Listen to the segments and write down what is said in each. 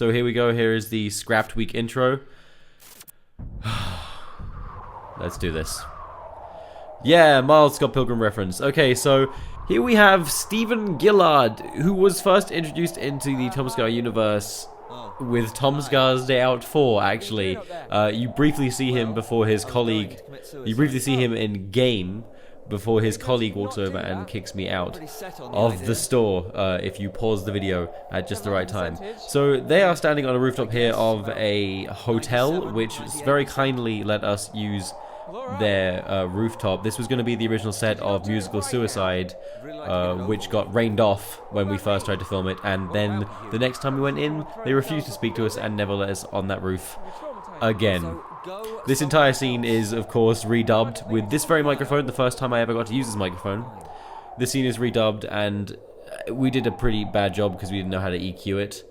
So here we go. Here is the Scrapped Week intro. Let's do this. Yeah, mild Scott Pilgrim reference. Okay, so here we have Stephen Gillard, who was first introduced into the TomSka universe with TomSka's Day Out 4, actually. You briefly see him before his colleague... You briefly see him in game before his colleague walks over and kicks me out of the store, if you pause the video at just the right time. So they are standing on a rooftop here of a hotel, which very kindly let us use their rooftop. This was going to be the original set of Musical Suicide, which got rained off when we first tried to film it, and then the next time we went in, they refused to speak to us and never let us on that roof again. This entire scene is, of course, redubbed with this very microphone, the first time I ever got to use this microphone. This scene is redubbed, and we did a pretty bad job because we didn't know how to EQ it.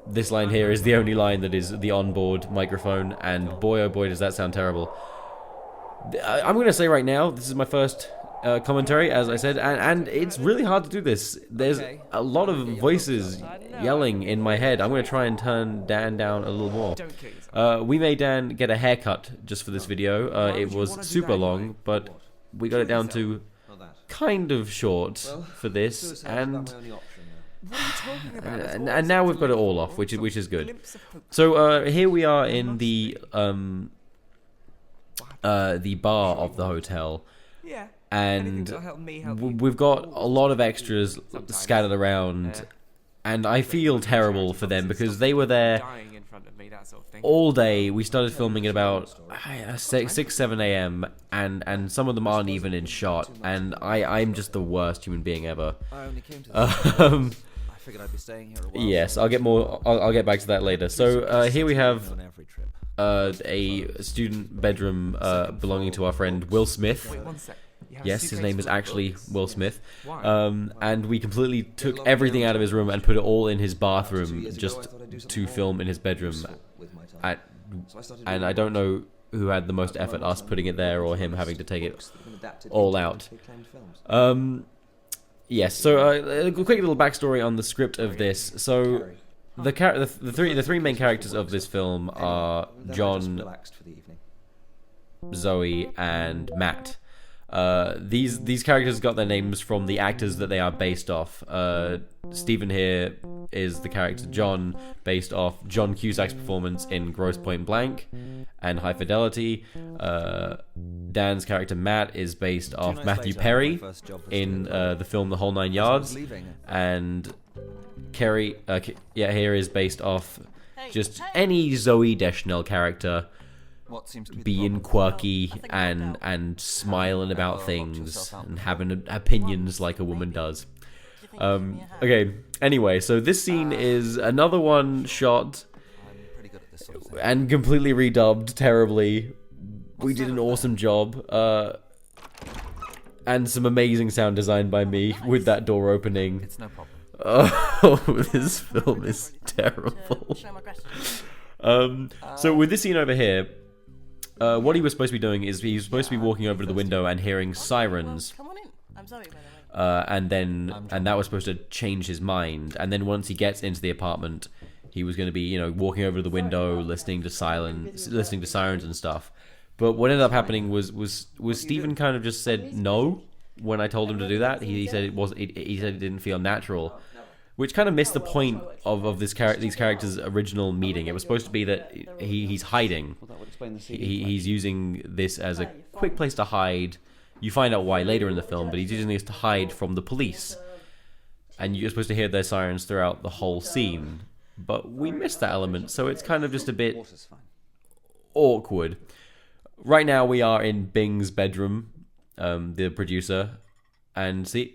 This line here is the only line that is the onboard microphone, and boy oh boy does that sound terrible. I'm going to say right now, this is my first commentary, as I said, and it's really hard to do this. There's a lot of voices yelling in my head. I'm going to try and turn Dan down a little more. We made Dan get a haircut just for this video. It was super long, but we got it down to kind of short for this, and now we've got it all off, which is good. So here we are in the bar of the hotel, and we've got a lot of extras scattered around, and I feel terrible for them because they were there all day. We started filming at about 6-7 a.m. and some of them aren't even in shot, and I'm just the worst human being ever. Yes, I'll get back to that later. So here we have a student bedroom belonging to our friend Will Smith. Yes, his name is actually Will Smith. And we completely took everything out of his room and put it all in his bathroom just to film in his bedroom. And I don't know who had the most effort, us putting it there or him having to take it all out. Yes, so a quick little backstory on the script of this. So the three main characters of this film are John, Zoe, and Matt. These characters got their names from the actors that they are based off. Stephen here is the character John, based off John Cusack's performance in Grosse Pointe Blank and High Fidelity. Dan's character Matt is based off Matthew Perry in the film The Whole Nine Yards, and Kerry here is based off just any Zoe Deschanel character being quirky and smiling about things and having opinions like a woman does. Okay, anyway, so this scene is another one shot and completely redubbed terribly. We did an awesome job, and some amazing sound design by me with that door opening. It's no problem. Oh, this film is terrible. So with this scene over here, what he was supposed to be doing is he was supposed to be walking over to the window and hearing sirens. Come on in. I'm Zoe, by the way. And that was supposed to change his mind. And then once he gets into the apartment, he was going to be, walking over to the window, listening to sirens and stuff. But what ended up happening was Stephen kind of just said no when I told him to do that. He said he said it didn't feel natural, which kind of missed the point of these characters' original meeting. It was supposed to be that he's hiding. He's using this as a quick place to hide. You find out why later in the film, but he's using this to hide from the police. And you're supposed to hear their sirens throughout the whole scene. But we missed that element, so it's kind of just a bit awkward. Right now we are in Bing's bedroom, the producer, and see,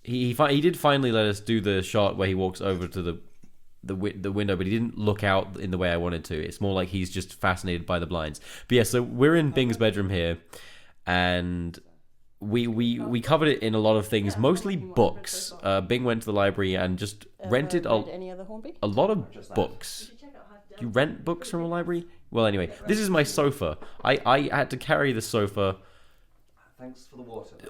he did finally let us do the shot where he walks over to the window, but he didn't look out in the way I wanted to. It's more like he's just fascinated by the blinds. But yeah, so we're in Bing's bedroom here, and we covered it in a lot of things, mostly books. Bing went to the library and just rented a lot of books. Do you rent books from a library? Well, anyway, this is my sofa. I had to carry the sofa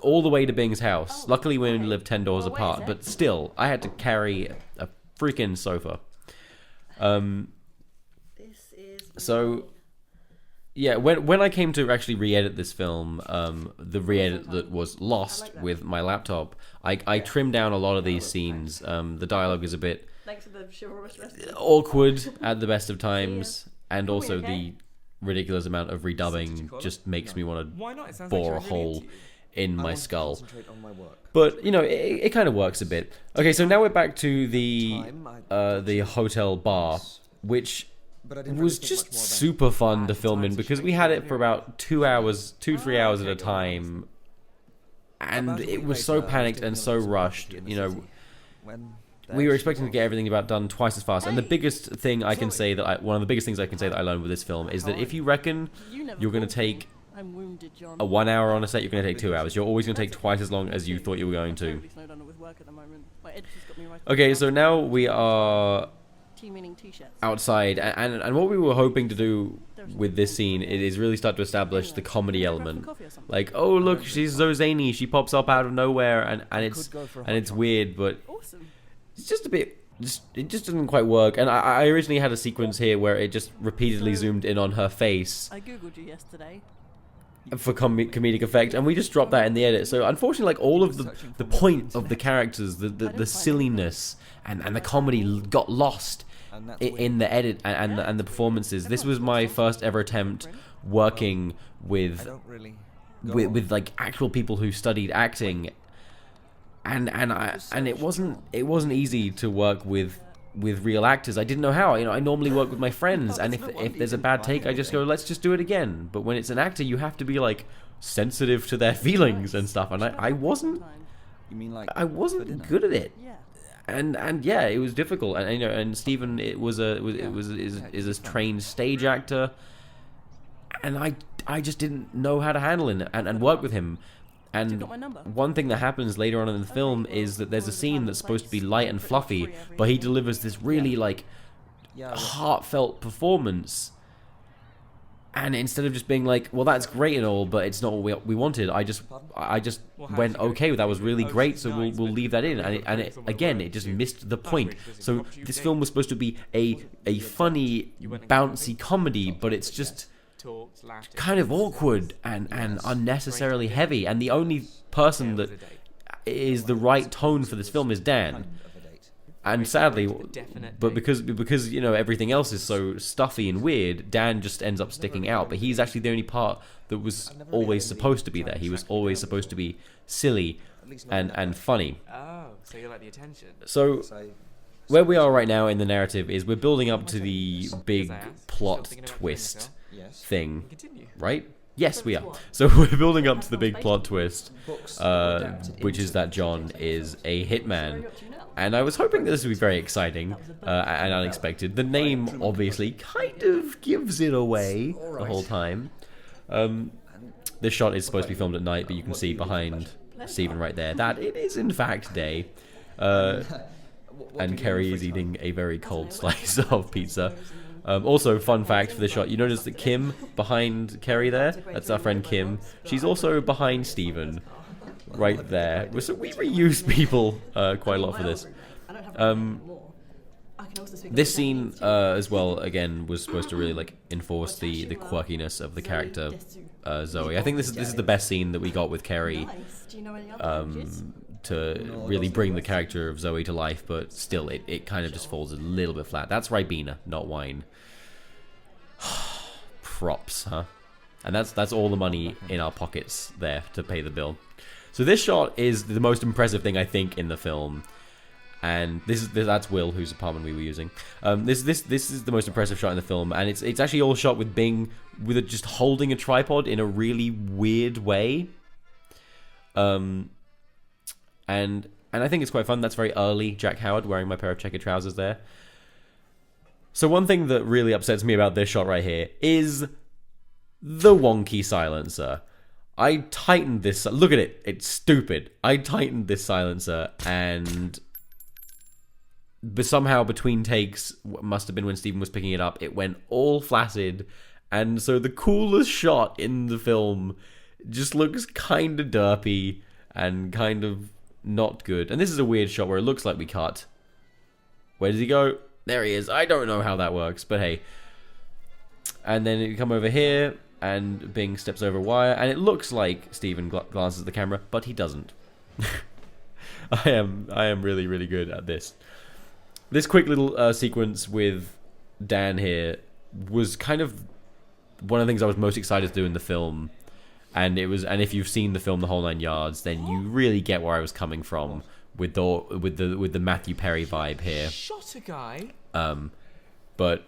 all the way to Bing's house. Luckily, we only live 10 doors apart, but still, I had to carry a freaking sofa. This is So yeah, when I came to actually re-edit this film, the re-edit that was lost with my laptop, I trimmed down a lot of these scenes. The dialogue is a bit thanks for the chivalrous rest. awkward at the best of times, and also the ridiculous amount of redubbing just makes me want to bore a hole in my skull. But you know, it kind of works a bit. Okay, so now we're back to the hotel bar, which was just super fun to film in because we had it for about 3 hours at a time, and it was so panicked and so rushed. You know, we were expecting to get everything about done twice as fast. And the biggest thing I can say one of the biggest things I can say that I learned with this film is that if you reckon you're going to take a 1 hour on a set, you're going to take 2 hours. You're always going to take twice as long as you thought you were going to. Okay, so now we are outside, and what we were hoping to do with this scene is really start to establish the comedy element. Like, oh look, she's so zany, she pops up out of nowhere, and it's weird, but it's just a bit. It just didn't quite work. And I originally had a sequence here where it just repeatedly zoomed in on her face. I googled you yesterday. For comedic effect, and we just dropped that in the edit. So unfortunately, like all of the point of the characters, the silliness and the comedy got lost in the edit and the performances. This was my first ever attempt working with like actual people who studied acting, and it wasn't easy to work with real actors. I didn't know how. You know, I normally work with my friends, and if there's a bad take, I just go, let's just do it again. But when it's an actor, you have to be like sensitive to their feelings and stuff, and I wasn't good at it. And yeah, it was difficult. And you know, and Stephen is a trained stage actor, and I just didn't know how to handle it and work with him. And one thing that happens later on in the film is that there's a scene that's supposed to be light and fluffy, but he delivers this really like heartfelt performance. And instead of just being like, well, that's great and all, but it's not what we wanted, I just went, okay, that was really great, so we'll leave that in. And it just missed the point. So this film was supposed to be a funny, bouncy comedy, but it's just kind of awkward and unnecessarily heavy, and the only person that is the right tone for this film is Dan. And sadly, but because you know everything else is so stuffy and weird, Dan just ends up sticking out. But he's actually the only part that was always supposed to be there. He was always supposed to be silly and funny. Oh, so you like the attention. So where we are right now in the narrative is we're building up to the big plot twist thing, right? Yes, we are. So we're building up to the big plot twist, which is that John is a hitman. And I was hoping that this would be very exciting and unexpected. The name, obviously, kind of gives it away the whole time. This shot is supposed to be filmed at night, but you can see behind Stephen right there that it is, in fact, day. And Kerry is eating a very cold slice of pizza. Also, fun fact for this shot, you notice that Kim behind Kerry there? That's our friend Kim. She's also behind Stephen, right there. So we reuse people quite a lot for this. This scene as well, again, was supposed to really like enforce the quirkiness of the character Zoe. I think this is the best scene that we got with Kerry to really bring the character of Zoe to life, but still it kind of just falls a little bit flat. That's Ribena, not wine. Props, huh? And that's all the money in our pockets there to pay the bill. So this shot is the most impressive thing I think in the film, and that's Will, whose apartment we were using. This is the most impressive shot in the film, and it's actually all shot with Bing just holding a tripod in a really weird way. And I think it's quite fun. That's very early Jack Howard wearing my pair of checkered trousers there. So one thing that really upsets me about this shot right here is the wonky silencer. I tightened this... Look at it. It's stupid. I tightened this silencer, and somehow between takes, must have been when Stephen was picking it up, it went all flaccid, and so the coolest shot in the film just looks kind of derpy and kind of not good. And this is a weird shot where it looks like we cut Where does he go? There he is. I don't know how that works, but hey. And then you come over here, and Bing steps over a wire, and it looks like Steven glances at the camera, but he doesn't. I am really, really good at this. This quick little sequence with Dan here was kind of one of the things I was most excited to do in the film, and if you've seen the film The Whole Nine Yards, then you really get where I was coming from with the Matthew Perry vibe here. Shot a guy. But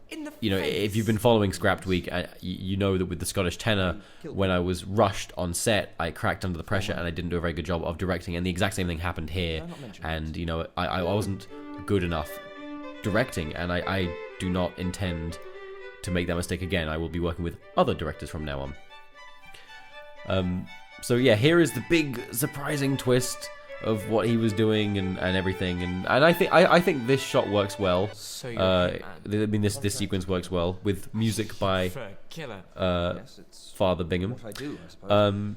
In the if you've been following Scrapped Week, you know that with the Scottish tenor, when I was rushed on set, I cracked under the pressure and I didn't do a very good job of directing. And the exact same thing happened here. And I wasn't good enough directing, and I do not intend to make that mistake again. I will be working with other directors from now on. So yeah, here is the big surprising twist of what he was doing and everything, and I think this shot works well. So you're a hitman. I mean this sequence works well with music by Killer. Father Bingham. What I do, I suppose.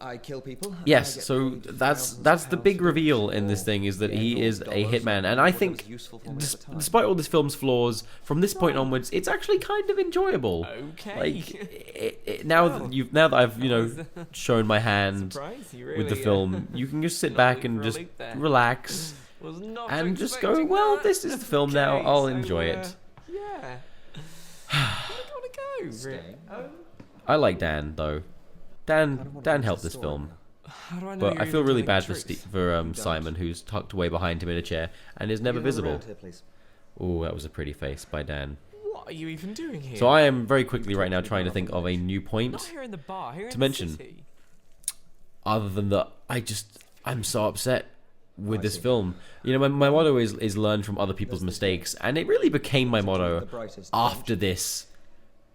I kill people. and I Yes, get so paid that's thousands of the big pounds reveal in this for thing, is that he getting is a dollars hitman, and I whatever think was useful for me at the time. despite all this film's flaws, from this point onwards, it's actually kind of enjoyable. Okay. Like now that I've shown my hand Surprise, you with the really, film, you can just sit not back in and for a just loop there. relax Was not and just go, expecting well, that. this is the film now, Okay, I'll so, enjoy it. Yeah. I want to go. Staying. I like Dan though. Dan helped this film. How do I know But you're I feel even really telling bad the for truth? Simon, who's tucked away behind him in a chair and is never Get another visible. round here, please. Oh, that was a pretty face by Dan. What are you even doing here? So I am very quickly right now trying to think of a new Not point, here in the bar. Here in to the mention. city. other than that I'm so upset with I this see. film. My motto is learn from other people's mistakes, and it really became my motto The brightest after bunch. this,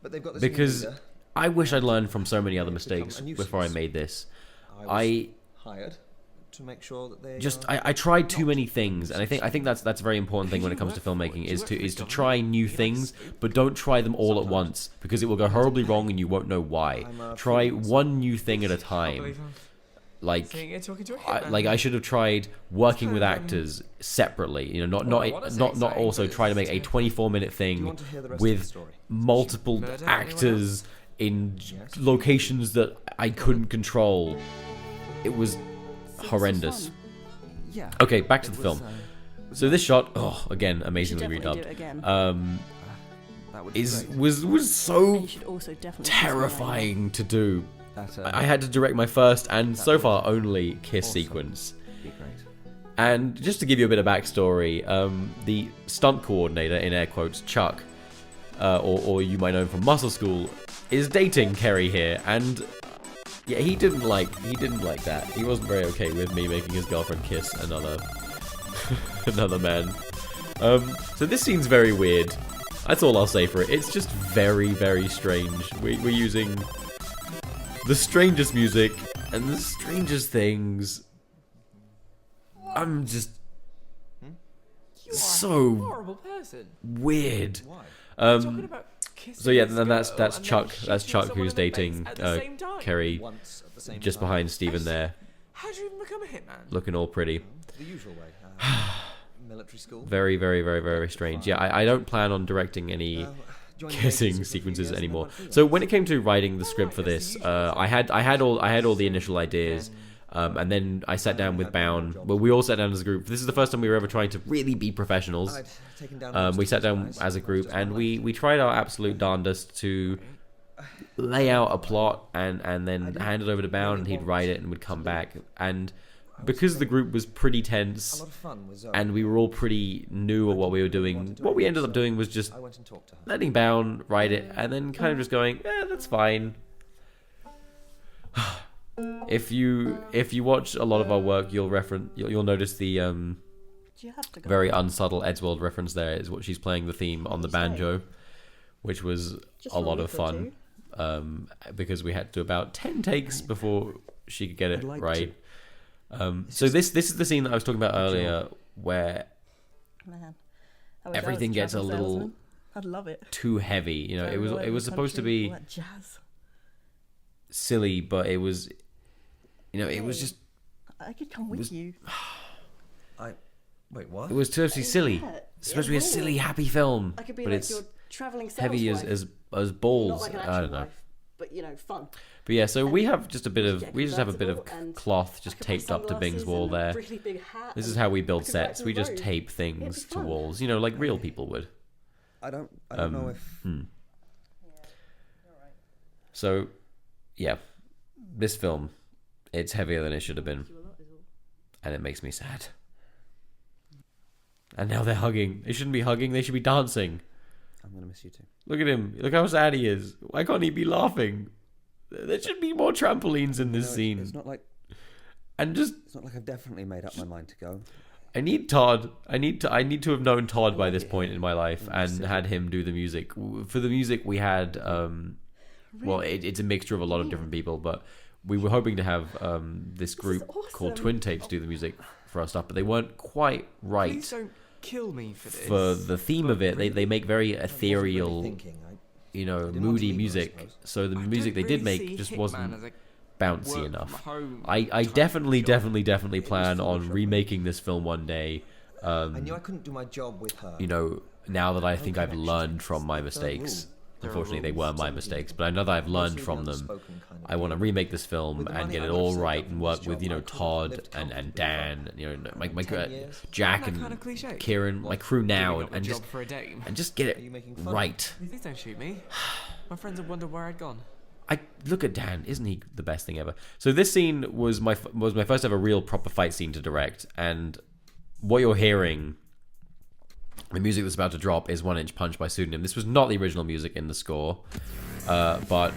But they've got this new because leader. I wish I'd learned from so many other It's become mistakes a before I nuisance. made this. I was I hired to make sure that they just are I tried too not many things, and I think that's a very important thing when it comes to filmmaking, is to try new You like things, soup? but don't try them all at Sometimes. once, because it will go horribly wrong and you won't know why. I'm a Try freelance. one new thing at a Can't time. believe I'm Like sitting here talking to a hitman. I should have tried working with actors separately. Well, I wanna say Not something, also but try try to make a 24-minute Do you thing want to hear the rest of with the story? multiple Murder? Anyone actors in Yes. locations that I couldn't control. It was horrendous. Yeah. Okay, back to the It film. was, So this shot, again, You should amazingly definitely do redubbed, it again. that would be is great. was And so you should also definitely terrifying to do. That, I had to direct my first and so far only kiss Awesome. sequence. be great. And just to give you a bit of backstory, the stunt coordinator, in air quotes, Chuck, or you might know him from Muscle School, is dating Kerry here, and yeah, he didn't like that. He wasn't very okay with me making his girlfriend kiss another man. So this scene's very weird. That's all I'll say for it. It's just very, very strange. We're using the strangest music and the strangest things. I'm just You are so a horrible person. weird. Why? Talking about kissing So yeah, this then that's girl that's and then Chuck. That's shooting Chuck someone who's in the face dating at the same time. Kerry, Once at the same just time. behind Stephen there, How do you even become a hitman? looking all pretty. The usual way. Military school. Very, very, very, very strange. Yeah, I don't plan on directing any Joined the kissing agency for a few sequences years and then anymore. went freelance. So when it came to writing the script for this, I had all the initial ideas, and then I sat down with Bound. Well, we all sat down as a group. This is the first time we were ever trying to really be professionals. I'd taken down We sat down most of as a those group guys, and just we tried our absolute darndest to lay out a plot and then hand it over to Bound, and he'd write it and would come back. And because the group was pretty a tense lot of fun with Zoe. and we were all pretty new at what we were doing, what we ended up doing was just I went and talked to her. letting Bound write it and then kind of just going, that's fine. If you watch a lot of our work, you'll notice the Do you have to go? very unsubtle Eddsworld reference there is what she's playing the theme on the banjo, which was Just a for lot week of or fun, because we had to do about 10 takes before she could get it like right. So this is the scene that I was talking about earlier, where Man. I wish I was everything gets a travel little salesman. I'd love it. too heavy. It was supposed to be All that jazz. silly, but it was, it was just I could come with you. Wait, what? It was supposed to be silly. Yeah, It's supposed to be a silly, happy film, I could be but like it's your traveling sales heavy wife. as balls. Not like an I actual don't know. wife, but fun. But yeah, so we have just get we just have a bit of convertible and cloth I just could buy taped up to Bing's sunglasses wall and a there. really big hat This is and how we build I could go out sets. to We the just road. tape It'd things be to fun. walls, like real people would. I don't know if... So, yeah, this film, it's heavier than it should have been, and it makes me sad. And now they're hugging. They shouldn't be hugging. They should be dancing. I'm going to miss you too. Look at him. Look how sad he is. Why can't he be laughing? There should be more trampolines in this scene. It's not like I've definitely made up my mind to go. I need Todd. I need to have known Todd by this point in my life and had him do the music. For the music, we had well, it's a mixture of a lot of different people, but we were hoping to have this group called Twin Tapes do the music for our stuff, but they weren't quite right. Please don't kill me for this. For the theme of it, they make very ethereal, Didn't want moody to leave, I music. suppose. So the I music they don't did really make see just Hitman wasn't as a bouncy work enough. from home I type definitely job. plan on trouble. remaking this film one day. I knew I couldn't do my job with her. Now that I think I've connections. learned from my It's the third mistakes. rule. There are Unfortunately, they rules. were my mistakes, but I know that I've learned Mostly from the them. unspoken kind of I want to thing. remake this film With the and money get I it would have all saved right up and from work this with job, I could have Todd lived and comfortably Dan, my 10 years. Jack Isn't that and kinda cliche? Kieran, my crew now, Giving up a and job just for a dame. get Are you it making fun? right. Please don't shoot me. My friends would wonder where I'd gone. I look at Dan, isn't he the best thing ever? So this scene was my first ever real proper fight scene to direct, and what you're hearing, the music that's about to drop, is 1 Inch Punch by Pseudonym. This was not the original music in the score, but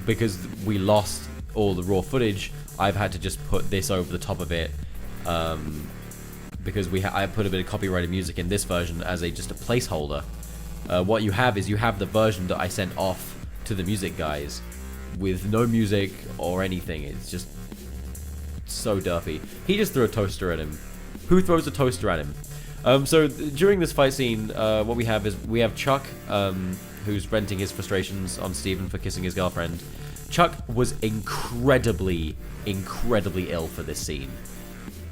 because we lost all the raw footage, I've had to just put this over the top of it, because I put a bit of copyrighted music in this version as just a placeholder. What you have is the version that I sent off to the music guys with no music or anything. It's just so derpy. He just threw a toaster at him. Who throws a toaster at him? So during this fight scene, what we have Chuck, who's venting his frustrations on Steven for kissing his girlfriend. Chuck was incredibly ill for this scene.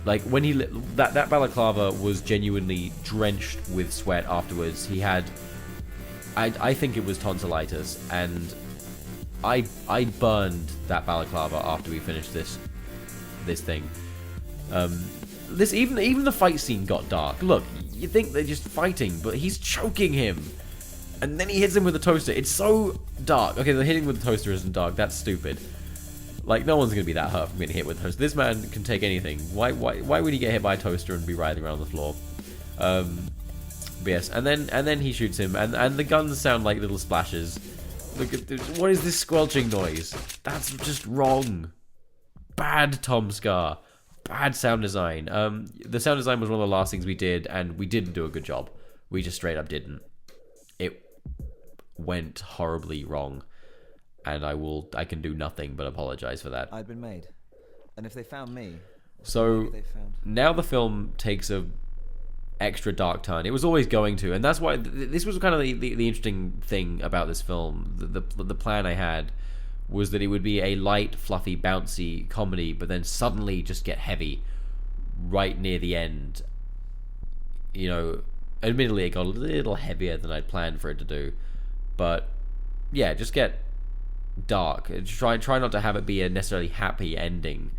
Like when that balaclava was genuinely drenched with sweat afterwards. He had, I think it was tonsillitis, and I burned that balaclava after we finished this thing. Even the fight scene got dark. Look, you think they're just fighting, but he's choking him, and then he hits him with a toaster. It's so dark. Okay, the hitting with the toaster isn't dark. That's stupid. Like, no one's gonna be that hurt from getting hit with a toaster. This man can take anything. Why would he get hit by a toaster and be writhing around the floor? But yes, and then he shoots him, and the guns sound like little splashes. Look at this. What is this squelching noise? That's just wrong. Bad TomSka. Bad sound design. The sound design was one of the last things we did, and we didn't do a good job. We just straight up didn't. It went horribly wrong, and I can do nothing but apologize for that. I'd been made. And if they found me, So maybe they found... now the film takes a extra dark turn. It was always going to, and that's why this was kind of the interesting thing about this film. The plan I had was that it would be a light, fluffy, bouncy comedy, but then suddenly just get heavy right near the end. Admittedly, it got a little heavier than I'd planned for it to do, but yeah, just get dark. Try not to have it be a necessarily happy ending.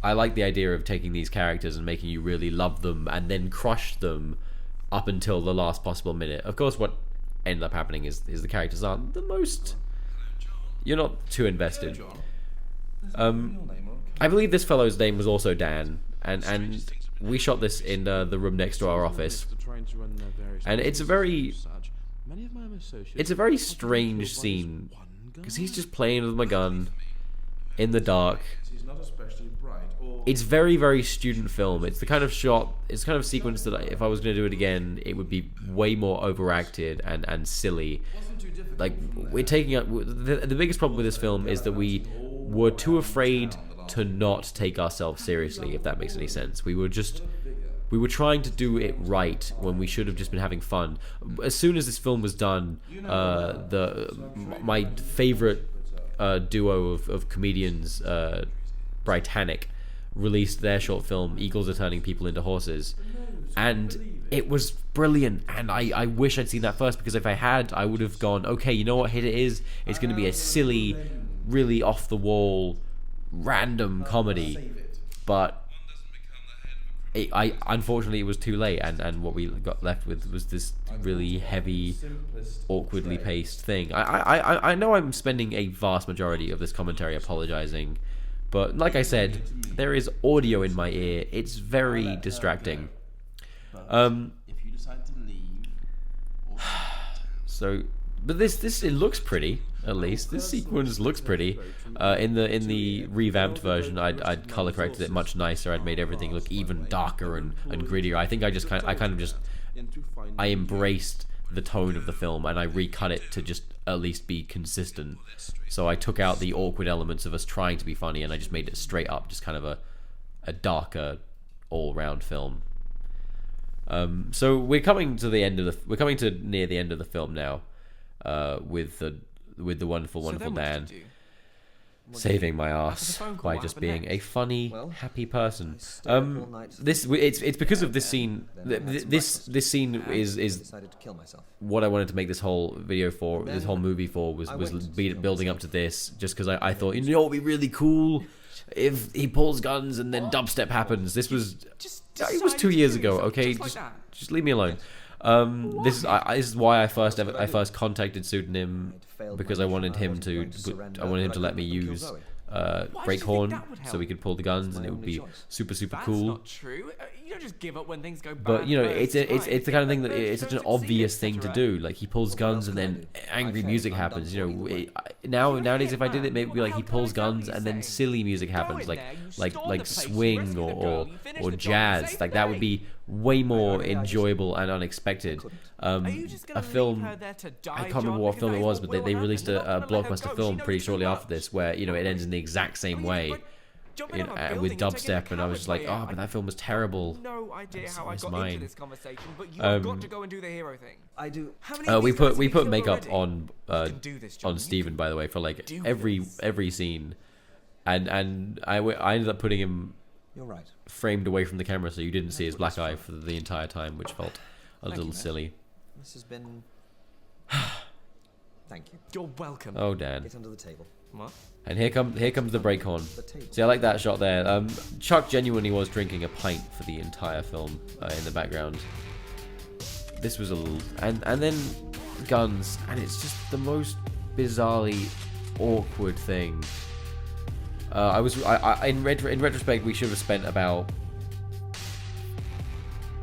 I like the idea of taking these characters and making you really love them and then crush them up until the last possible minute. Of course, what ended up happening is the characters aren't the most... You're not too invested. I believe this fellow's name was also Dan, and we shot this in the room next to our office. And it's a very strange scene, because he's just playing with my gun in the dark. It's very, very student film. It's the kind of sequence that if I was going to do it again, it would be way more overacted and silly. Like, we're taking up... The biggest problem with this film is that we were too afraid to not take ourselves seriously, if that makes any sense. We were trying to do it right when we should have just been having fun. As soon as this film was done, my favorite duo of comedians, Britannic, released their short film Eagles Are Turning People into Horses, and it was brilliant. And I wish I'd seen that first, because if I had, I would have gone, okay, you know what Hit It is? It's going to be a silly, really off the wall, random comedy, but unfortunately it was too late, and what we got left with was this really heavy, awkwardly paced thing. I know I'm spending a vast majority of this commentary apologizing, but like I said, there is audio in my ear. It's very distracting. If you decide to leave, So, but this it looks pretty. At least this sequence looks pretty. In the revamped version, I'd color corrected it much nicer. I'd made everything look even darker and grittier. I think I embraced the tone of the film, and I recut it to just at least be consistent. So I took out the awkward elements of us trying to be funny, and I just made it straight up, just kind of a darker, all-round film. So we're coming to near the end of the film now, with the wonderful Dan saving my ass by just being a funny, happy person. It's because of this scene. This scene is what I wanted to make this whole video for, this whole movie for, was building up to this. Just because I thought, you know, what would be really cool if he pulls guns and then dubstep happens. This was it was 2 years ago. Okay, just leave me alone. This is why I first contacted Pseudonym, because I wanted him to let me use brake horn so we could pull the guns, and it would be super cool. Not true. You don't just give up when things go bad. But you know, it's the kind of thing that it's such an obvious thing to do. Like, he pulls guns and then angry music happens. You know, nowadays if I did it, maybe like he pulls guns and then silly music happens, like swing or jazz. Like, that would be way more enjoyable and unexpected. A film, I can't remember what film it was, but they released a blockbuster film pretty shortly after this, where, you know, it ends in the exact same way, with dubstep, and I was just like, oh, but that film was terrible. No idea how I got mine. into this conversation, but you've got to go and do the hero thing. I do. We put makeup on Steven, by the way, for like every scene, and I ended up putting him You're right. framed away from the camera, so you didn't see his black eye for the entire time, which felt a little silly. This has been. Thank you. You're welcome. Oh, Dan. Get under the table. What? And here comes the brake horn. See, I like that shot there. Chuck genuinely was drinking a pint for the entire film in the background. This was a little, and then guns, and it's just the most bizarrely awkward thing. In retrospect, we should have spent about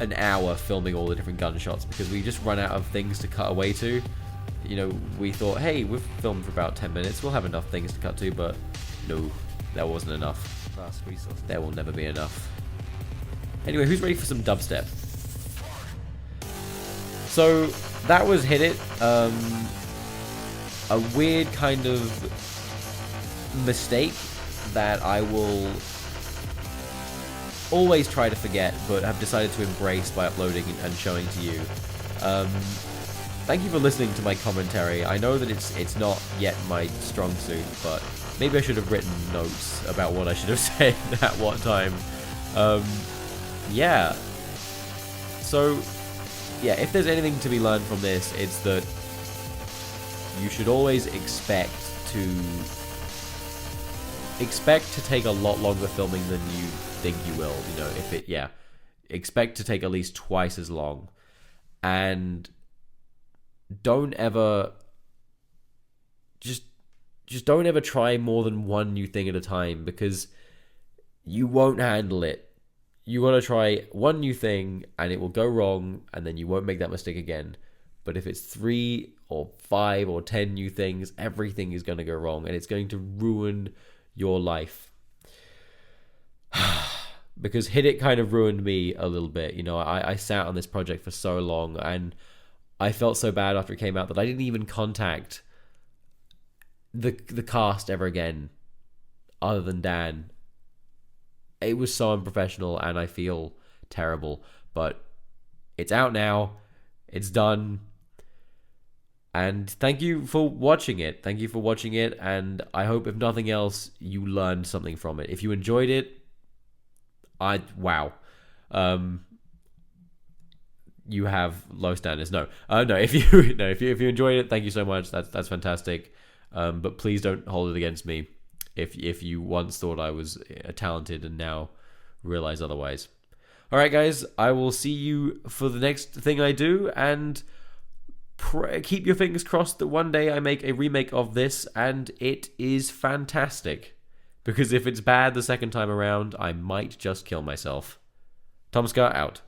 an hour filming all the different gunshots, because we just run out of things to cut away to. You know, we thought, hey, we've filmed for about 10 minutes, we'll have enough things to cut to, but no, that wasn't enough. There will never be enough. Anyway, who's ready for some dubstep? So, that was Hit It. A weird kind of mistake that I will always try to forget, but have decided to embrace by uploading and showing to you. Thank you for listening to my commentary. I know that it's not yet my strong suit, but maybe I should have written notes about what I should have said at what time. Yeah. So, yeah, if there's anything to be learned from this, it's that you should always expect to take a lot longer filming than you think you will. You know, expect to take at least twice as long, and don't ever just don't ever try more than one new thing at a time, because you won't handle it. You gotta try one new thing and it will go wrong, and then you won't make that mistake again. But if it's 3 or 5 or 10 new things, everything is gonna go wrong, and it's going to ruin your life. Because Hit It kind of ruined me a little bit. You know, I sat on this project for so long, and I felt so bad after it came out that I didn't even contact the cast ever again, other than Dan. It was so unprofessional, and I feel terrible. But it's out now. It's done. And thank you for watching it. And I hope, if nothing else, you learned something from it. If you enjoyed it, Wow. You have low standards. No, no. If you no, if you enjoyed it, thank you so much. That's fantastic. But please don't hold it against me if you once thought I was talented and now realize otherwise. All right, guys. I will see you for the next thing I do, and keep your fingers crossed that one day I make a remake of this and it is fantastic. Because if it's bad the second time around, I might just kill myself. TomSka out.